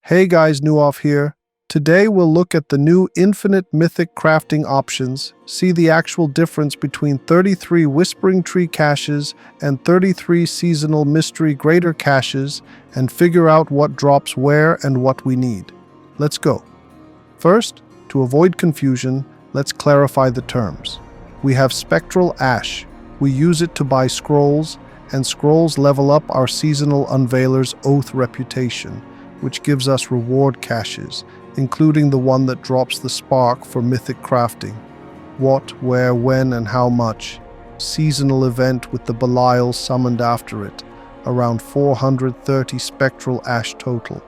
Hey guys, no-fluff here. Today we'll look at the new infinite mythic crafting options, see the actual difference between 33 Whispering Tree caches and 33 seasonal mystery greater caches, and figure out what drops where and what we need. Let's go. First, to avoid confusion, let's clarify the terms. We have Spectral Ash. We use it to buy scrolls, and scrolls level up our seasonal Unveiler's Oath reputation, which gives us reward caches, including the one that drops the spark for mythic crafting. What, where, when, and how much. Seasonal event with the Belial summoned after it. Around 430 Spectral Ash total.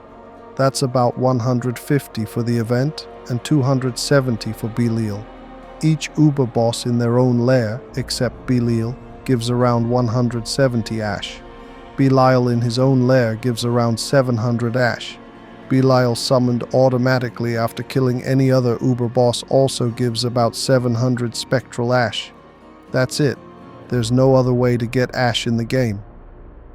That's about 150 for the event and 270 for Belial. Each Uber boss in their own lair, except Belial, gives around 170 Ash. Belial in his own lair gives around 700 Ash. Belial summoned automatically after killing any other Uber boss also gives about 700 Spectral Ash. That's it. There's no other way to get Ash in the game.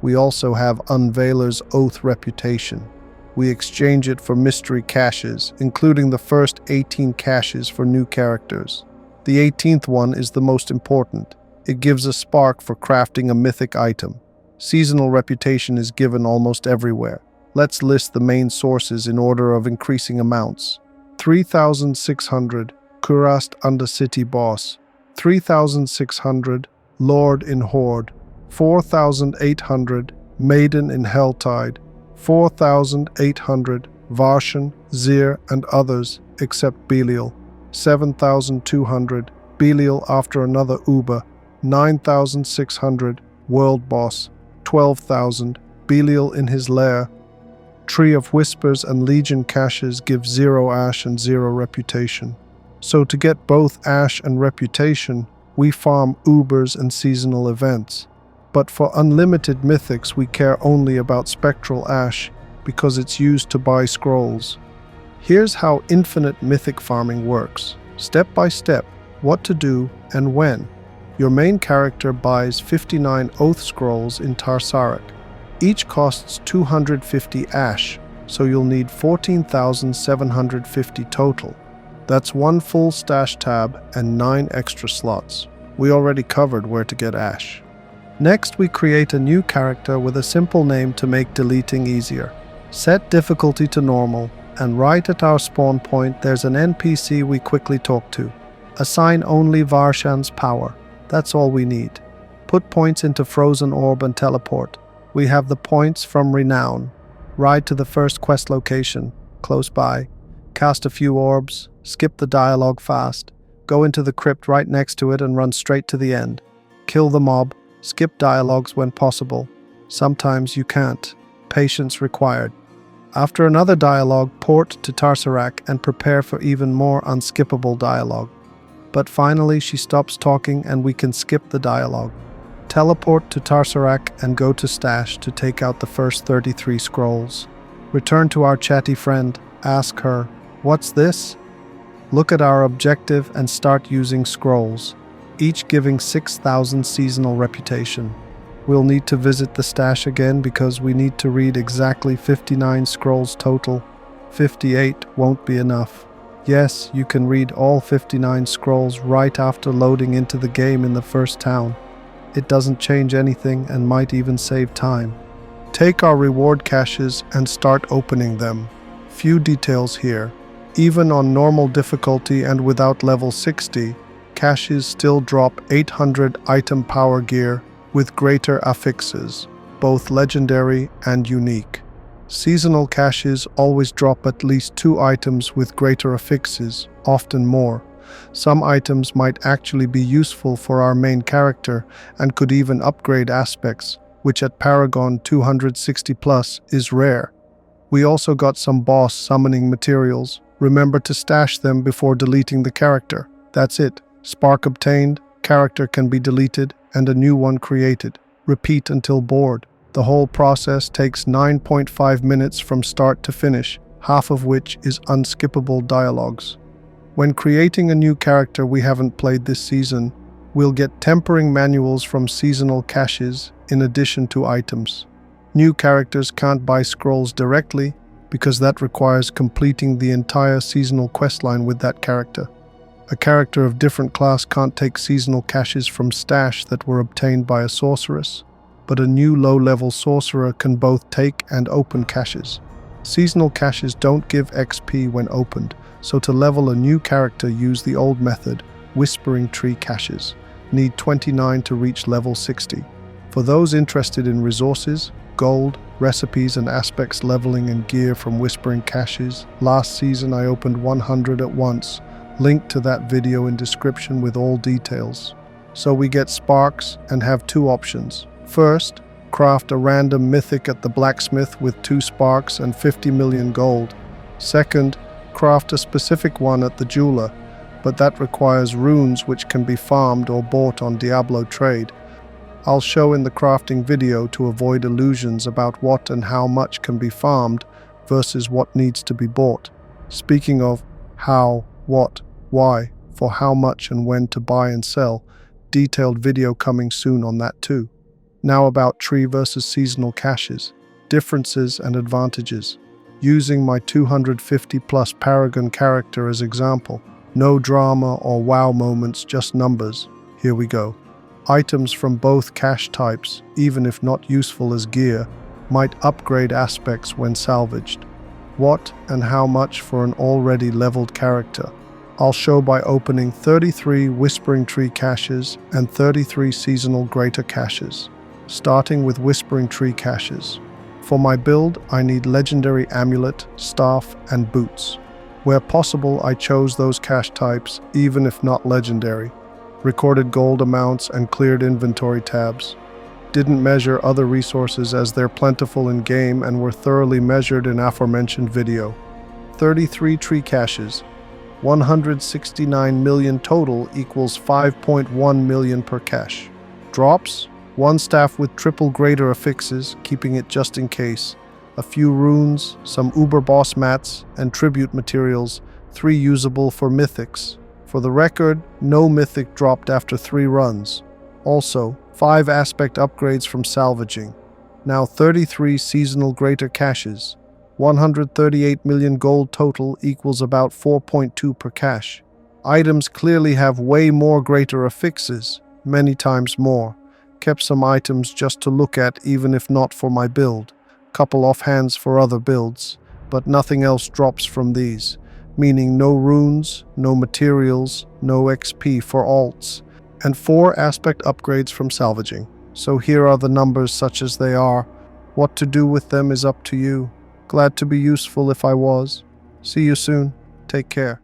We also have Unveiler's Oath reputation. We exchange it for mystery caches, including the first 18 caches for new characters. The 18th one is the most important. It gives a spark for crafting a mythic item. Seasonal reputation is given almost everywhere. Let's list the main sources in order of increasing amounts. 3,600 Kurast Undercity Boss, 3,600 Lord in Horde, 4,800 Maiden in Helltide, 4,800 Varshan, Zir, and others except Belial, 7,200 Belial after another Uber, 9,600 World Boss, 12,000 Belial in his lair. Tree of Whispers and Legion caches give 0 Ash and 0 reputation. So to get both Ash and reputation, we farm Ubers and seasonal events. But for unlimited mythics, we care only about Spectral Ash because it's used to buy scrolls. Here's how infinite mythic farming works. Step by step, what to do and when. Your main character buys 59 Oath Scrolls in Tarsarak. Each costs 250 Ash, so you'll need 14,750 total. That's 1 full stash tab and 9 extra slots. We already covered where to get Ash. Next, we create a new character with a simple name to make deleting easier. Set difficulty to normal, and right at our spawn point there's an NPC we quickly talk to. Assign only Varshan's power. That's all we need. Put points into Frozen Orb and teleport. We have the points from Renown. Ride to the first quest location, close by. Cast a few orbs, skip the dialogue fast. Go into the crypt right next to it and run straight to the end. Kill the mob, skip dialogues when possible. Sometimes you can't. Patience required. After another dialogue, port to Tarsarak and prepare for even more unskippable dialogue. But finally she stops talking and we can skip the dialogue. Teleport to Tarsarak and go to Stash to take out the first 33 scrolls. Return to our chatty friend, ask her, "What's this?" Look at our objective and start using scrolls, each giving 6,000 seasonal reputation. We'll need to visit the Stash again because we need to read exactly 59 scrolls total. 58 won't be enough. Yes, you can read all 59 scrolls right after loading into the game in the first town. It doesn't change anything and might even save time. Take our reward caches and start opening them. Few details here. Even on normal difficulty and without level 60, caches still drop 800 item power gear with greater affixes, both legendary and unique. Seasonal caches always drop at least 2 items with greater affixes, often more. Some items might actually be useful for our main character and could even upgrade aspects, which at Paragon 260+ is rare. We also got some boss summoning materials. Remember to stash them before deleting the character. That's it. Spark obtained, character can be deleted, and a new one created. Repeat until bored. The whole process takes 9.5 minutes from start to finish, half of which is unskippable dialogues. When creating a new character we haven't played this season, we'll get tempering manuals from seasonal caches in addition to items. New characters can't buy scrolls directly because that requires completing the entire seasonal questline with that character. A character of different class can't take seasonal caches from stash that were obtained by a sorceress, but a new low-level sorcerer can both take and open caches. Seasonal caches don't give XP when opened, so to level a new character use the old method, Whispering Tree caches. Need 29 to reach level 60. For those interested in resources, gold, recipes and aspects leveling and gear from Whispering caches, last season I opened 100 at once. Link to that video in description with all details. So we get sparks and have two options. First, craft a random mythic at the blacksmith with 2 sparks and 50 million gold. Second, craft a specific one at the jeweler, but that requires runes which can be farmed or bought on Diablo trade. I'll show in the crafting video to avoid illusions about what and how much can be farmed versus what needs to be bought. Speaking of how, what, why, for how much and when to buy and sell, detailed video coming soon on that too. Now about tree versus seasonal caches, differences and advantages. Using my 250 plus Paragon character as example, no drama or wow moments, just numbers. Here we go. Items from both cache types, even if not useful as gear, might upgrade aspects when salvaged. What and how much for an already leveled character? I'll show by opening 33 Whispering Tree caches and 33 seasonal greater caches. Starting with Whispering Tree caches. For my build, I need legendary amulet, staff, and boots. Where possible, I chose those cache types, even if not legendary. Recorded gold amounts and cleared inventory tabs. Didn't measure other resources as they're plentiful in game and were thoroughly measured in aforementioned video. 33 tree caches. 169 million total equals 5.1 million per cache. Drops. 1 staff with triple greater affixes, keeping it just in case. A few runes, some uber boss mats, and tribute materials, 3 usable for mythics. For the record, no mythic dropped after 3 runs. Also, 5 aspect upgrades from salvaging. Now 33 seasonal greater caches. 138 million gold total equals about 4.2 per cache. Items clearly have way more greater affixes, many times more. Kept some items just to look at even if not for my build. Couple offhands for other builds, but nothing else drops from these. Meaning no runes, no materials, no XP for alts, and 4 aspect upgrades from salvaging. So here are the numbers such as they are. What to do with them is up to you. Glad to be useful if I was. See you soon. Take care.